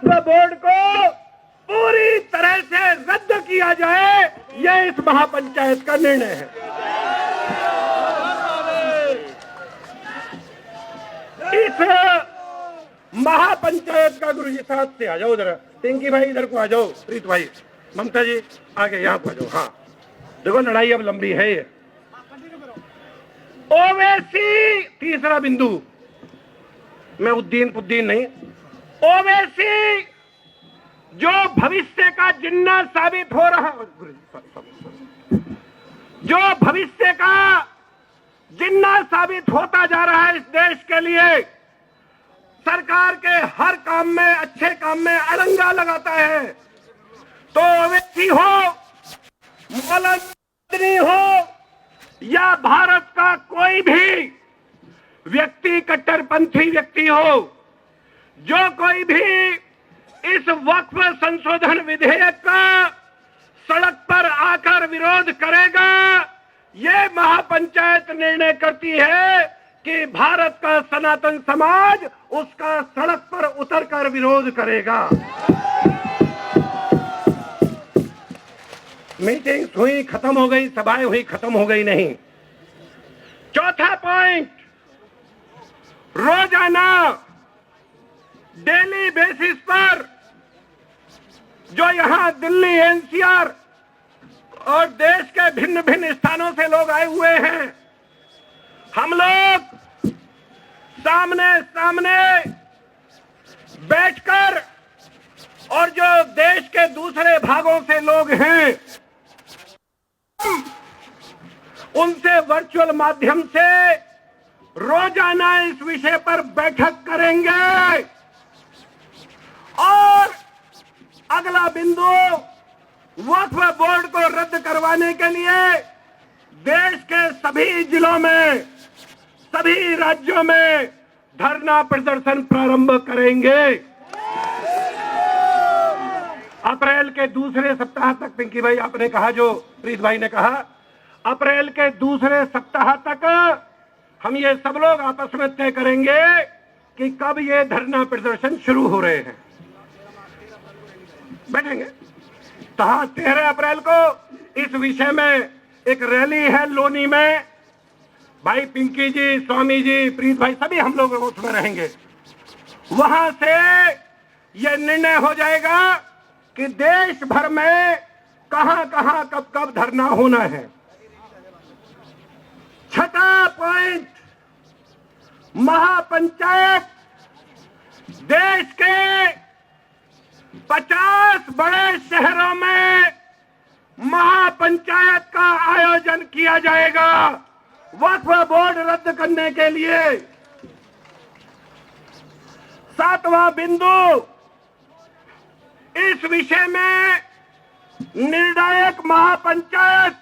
Board को पूरी तरह से रद्द किया जाए, यह इस महापंचायत का निर्णय है। इस महापंचायत का गुरु जी साथ से आ जाओ, जरा टिंकी भाई इधर को आ जाओ, प्रीत भाई, ममता जी आगे यहाँ को आ जाओ। हाँ देखो लड़ाई अब लंबी है ये। ओवैसी तीसरा बिंदु, मैं उद्दीन नहीं, ओवैसी जो भविष्य का जिन्ना साबित हो रहा, जो भविष्य का जिन्ना साबित होता जा रहा है इस देश के लिए, सरकार के हर काम में, अच्छे काम में अड़ंगा लगाता है, तो ओवैसी हो, मौलाना हो या भारत का कोई भी व्यक्ति, कट्टरपंथी व्यक्ति हो, जो कोई भी इस वक्फ संशोधन विधेयक का सड़क पर आकर विरोध करेगा, ये महापंचायत निर्णय करती है कि भारत का सनातन समाज उसका सड़क पर उतरकर विरोध करेगा। मीटिंग्स हुई, खत्म हो गई, सभाएं हुई, खत्म हो गई नहीं। चौथा पॉइंट, रोजाना डेली बेसिस पर जो यहां दिल्ली, एनसीआर और देश के भिन्न भिन्न स्थानों से लोग आए हुए हैं, हम लोग सामने सामने बैठकर, और जो देश के दूसरे भागों से लोग हैं उनसे वर्चुअल माध्यम से रोजाना इस विषय पर बैठक करेंगे। और अगला बिंदु, वक्फ बोर्ड को रद्द करवाने के लिए देश के सभी जिलों में, सभी राज्यों में धरना प्रदर्शन प्रारंभ करेंगे। अप्रैल के दूसरे सप्ताह तक, पिंकी भाई आपने कहा, जो प्रीत भाई ने कहा, अप्रैल के दूसरे सप्ताह तक हम ये सब लोग आपस में तय करेंगे कि कब ये धरना प्रदर्शन शुरू हो रहे हैं। बैठेंगे तो हाँ, 13 अप्रैल को इस विषय में एक रैली है लोनी में। भाई पिंकी जी, स्वामी जी, प्रीत भाई, सभी हम लोग उसमें रहेंगे। वहां से यह निर्णय हो जाएगा कि देश भर में कहां कहां कब कब धरना होना है। छठा पॉइंट, महापंचायत देश के 50 बड़े शहरों में महापंचायत का आयोजन किया जाएगा वक्फ बोर्ड रद्द करने के लिए। सातवां बिंदु, इस विषय में निर्णायक महापंचायत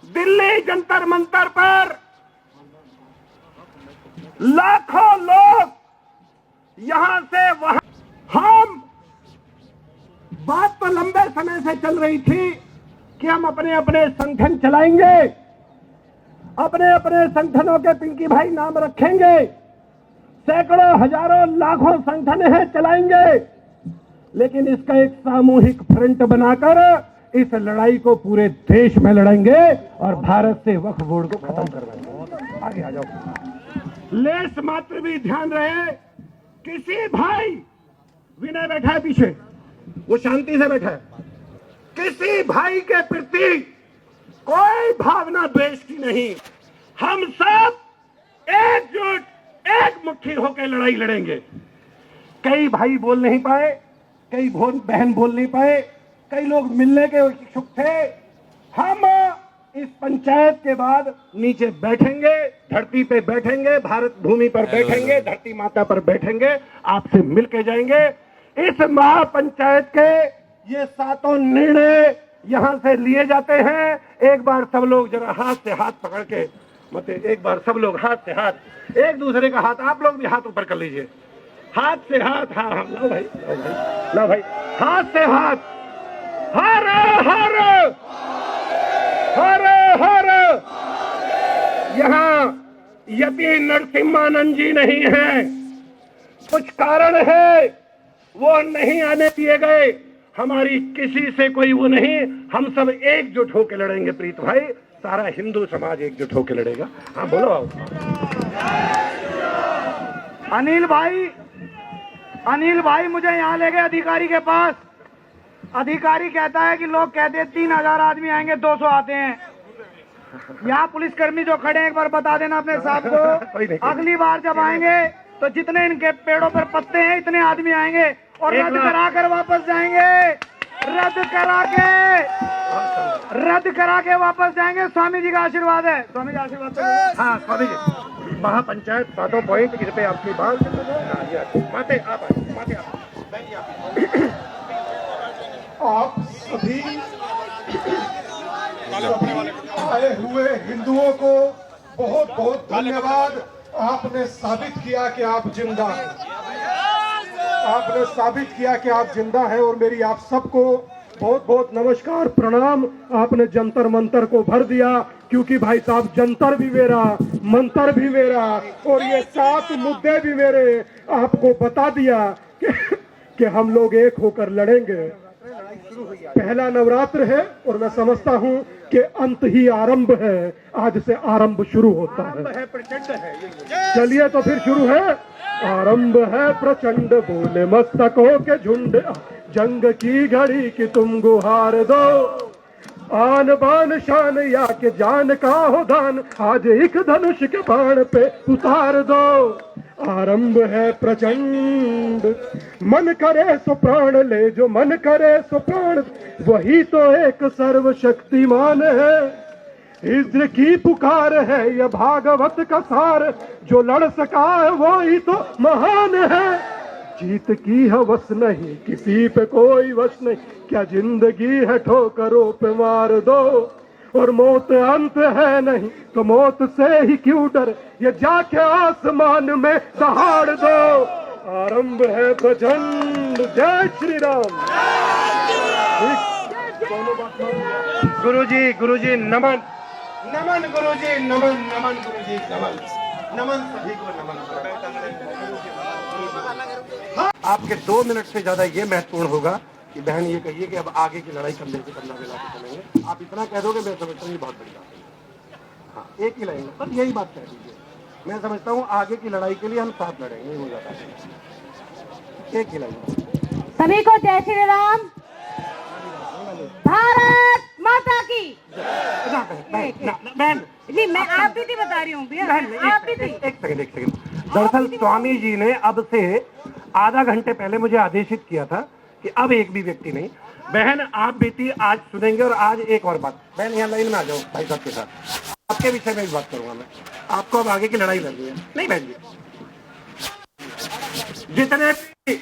दिल्ली जंतर मंतर पर लाखों लोग यहां से वहां, हम बात तो लंबे समय से चल रही थी कि हम अपने अपने संगठन चलाएंगे, अपने अपने संगठनों के पिंकी भाई नाम रखेंगे, सैकड़ों हजारों लाखों संगठन हैं, चलाएंगे, लेकिन इसका एक सामूहिक फ्रंट बनाकर इस लड़ाई को पूरे देश में लड़ेंगे और भारत से वक्फ बोर्ड को खत्म करवाएंगे। आगे आ जाओ। लेस मात्र भी ध्यान रहे, किसी भाई, विनय बैठा है पीछे, वो शांति से बैठा है, किसी भाई के प्रति कोई भावना द्वेष की नहीं। हम सब एकजुट, एक मुट्ठी होकर लड़ाई लड़ेंगे। कई भाई बोल नहीं पाए, कई बहन बोल नहीं पाए, कई लोग मिलने के इच्छुक थे। हम इस पंचायत के बाद नीचे बैठेंगे, धरती पे बैठेंगे, भारत भूमि पर बैठेंगे, धरती माता पर बैठेंगे, आपसे मिलके जाएंगे। इस महापंचायत के ये 7 निर्णय यहां से लिए जाते हैं। एक बार सब लोग जरा हाथ से हाथ पकड़ के, मतलब एक बार सब लोग हाथ से हाथ, एक दूसरे का हाथ, आप लोग भी हाथ ऊपर कर लीजिए, हाथ से हाथ, हाँ हाँ, लो भाई, लो भाई, लो भाई, हाथ से हाथ, हर हर हर हर। यहाँ यति नरसिम्हानंद जी नहीं है, कुछ कारण है, वो नहीं आने दिए गए। हमारी किसी से कोई वो नहीं, हम सब एकजुट होकर लड़ेंगे प्रीत भाई, सारा हिंदू समाज एकजुट होकर लड़ेगा। हाँ बोलो। अनिल भाई मुझे यहाँ ले गए अधिकारी के पास। अधिकारी कहता है कि लोग कहते हैं 3000 आदमी आएंगे, 200 आते हैं। यहाँ पुलिसकर्मी जो खड़े हैं एक बार बता देना अपने साहब को, अगली बार जब आएंगे तो जितने इनके पेड़ों पर पत्ते हैं इतने आदमी आएंगे और रद्द करा कर वापस जाएंगे। रद्द करा के वापस जाएंगे। स्वामी जी का आशीर्वाद है। स्वामी जी आशीर्वाद। हाँ स्वामी जी, महापंचायत 7 पॉइंट इस पे आपकी बात। माते आप सभी आए हुए हिंदुओं को बहुत बहुत धन्यवाद। आपने साबित किया कि आप जिंदा हैं। आपने साबित किया कि आप जिंदा हैं और मेरी आप सबको बहुत बहुत नमस्कार, प्रणाम। आपने जंतर मंतर को भर दिया, क्योंकि भाई साहब जंतर भी मेरा, मंतर भी मेरा और ये 7 मुद्दे भी मेरे। आपको बता दिया कि हम लोग एक होकर लड़ेंगे। पहला नवरात्र है और मैं समझता हूं कि अंत ही आरंभ है। आज से आरंभ शुरू होता है। चलिए तो फिर शुरू है। आरंभ है प्रचंड, बोले मस्तकों के झुंड, जंग की घड़ी की तुम गुहार दो। आन बान शान या के जान का हो दान, आज एक धनुष के बाण पे उतार दो। आरंभ है प्रचंड, मन करे सो प्राण ले, जो मन करे सो प्राण, वही तो एक सर्वशक्तिमान है। इंद्र की पुकार है यह भागवत का सार, जो लड़ सका है वो ही तो महान है। जीत की हवस नहीं, किसी पे कोई वश नहीं, क्या जिंदगी है ठोकरों पे मार दो। और मौत अंत है नहीं तो मौत से ही क्यों डर, ये जाके आसमान में दहाड़ दो। आरंभ है प्रचंड। जय श्री राम। गुरुजी नमन नमन, गुरुजी नमन नमन, गुरुजी नमन नमन, सभी को नमन। आपके 2 मिनट से ज्यादा ये महत्वपूर्ण होगा कि बहन ये कहिए कि अब आगे की लड़ाई कंधे से कंधा मिला के चलेंगे। आप इतना कह दोगे मैं समझता हूँ ये बहुत बड़ी बात है। हाँ, एक ही लाइन बस यही बात कह दीजिए। मैं समझता हूँ आगे की लड़ाई के लिए हम साथ लड़ेंगे, हो जाता है। एक ही लाइन। सभी को जय श्री राम। भारत माता की। बहन नहीं, मैं आप भी थी बता रही हूँ भैया, आप भी थी। एक सेकंड। दरअसल स्वामी जी ने अब से आधा घंटे पहले मुझे आदेशित किया था कि अब एक भी व्यक्ति नहीं। बहन आप भी थी, आज सुनेंगे। और आज एक और बात, बहन यहाँ लाइन में आ जाओ भाई साहब के साथ, आपके विषय में भी बात करूंगा मैं। आपको अब आगे की लड़ाई लड़नी है। नहीं बहन जी, जितने भी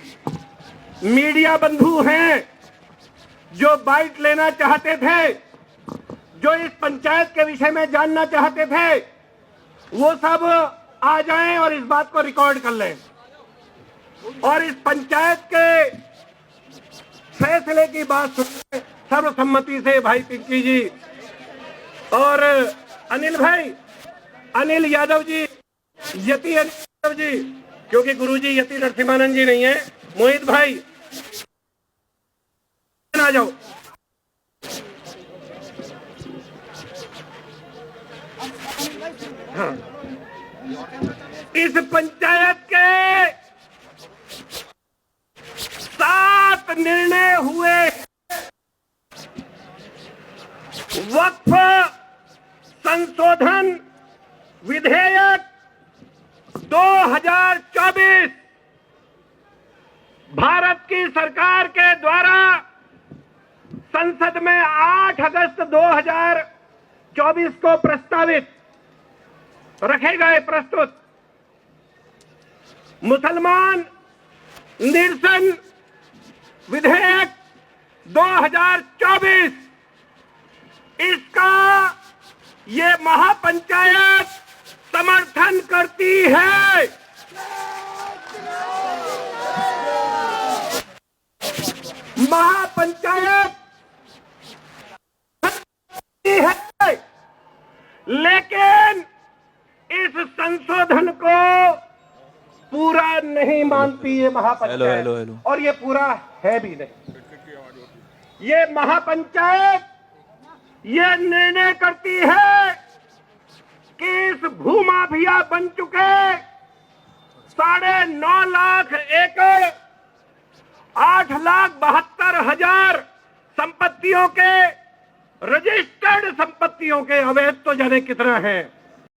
मीडिया बंधु हैं जो बाइट लेना चाहते थे, जो इस पंचायत के विषय में जानना चाहते थे, वो सब आ जाएं और इस बात को रिकॉर्ड कर लें। और इस पंचायत के फैसले की बात सुने सर्वसम्मति से भाई पिंकी जी और अनिल भाई, अनिल यादव जी, यति यादव जी, क्योंकि गुरुजी यति नरसिम्हानंद जी नहीं है, मोहित भाई आ जाओ। हाँ, इस पंचायत के 7 निर्णय हुए। वक्फ संशोधन विधेयक 2024 भारत की सरकार के द्वारा संसद में 8 अगस्त 2024 को प्रस्तावित रखे गए प्रस्तुत मुसलमान निरसन विधेयक 2024, इसका ये महापंचायत समर्थन करती है। महापंचायत है, लेकिन इस संशोधन को पूरा नहीं मानती ये महापंचायत। हेलो। और ये पूरा है भी नहीं। ये महापंचायत ये निर्णय करती है कि इस भूमाफिया बन चुके 9.5 लाख एकड़ 8,72,000 संपत्तियों के रजिस्टर्ड संपत्तियों के अवैध तो जाने कितना है।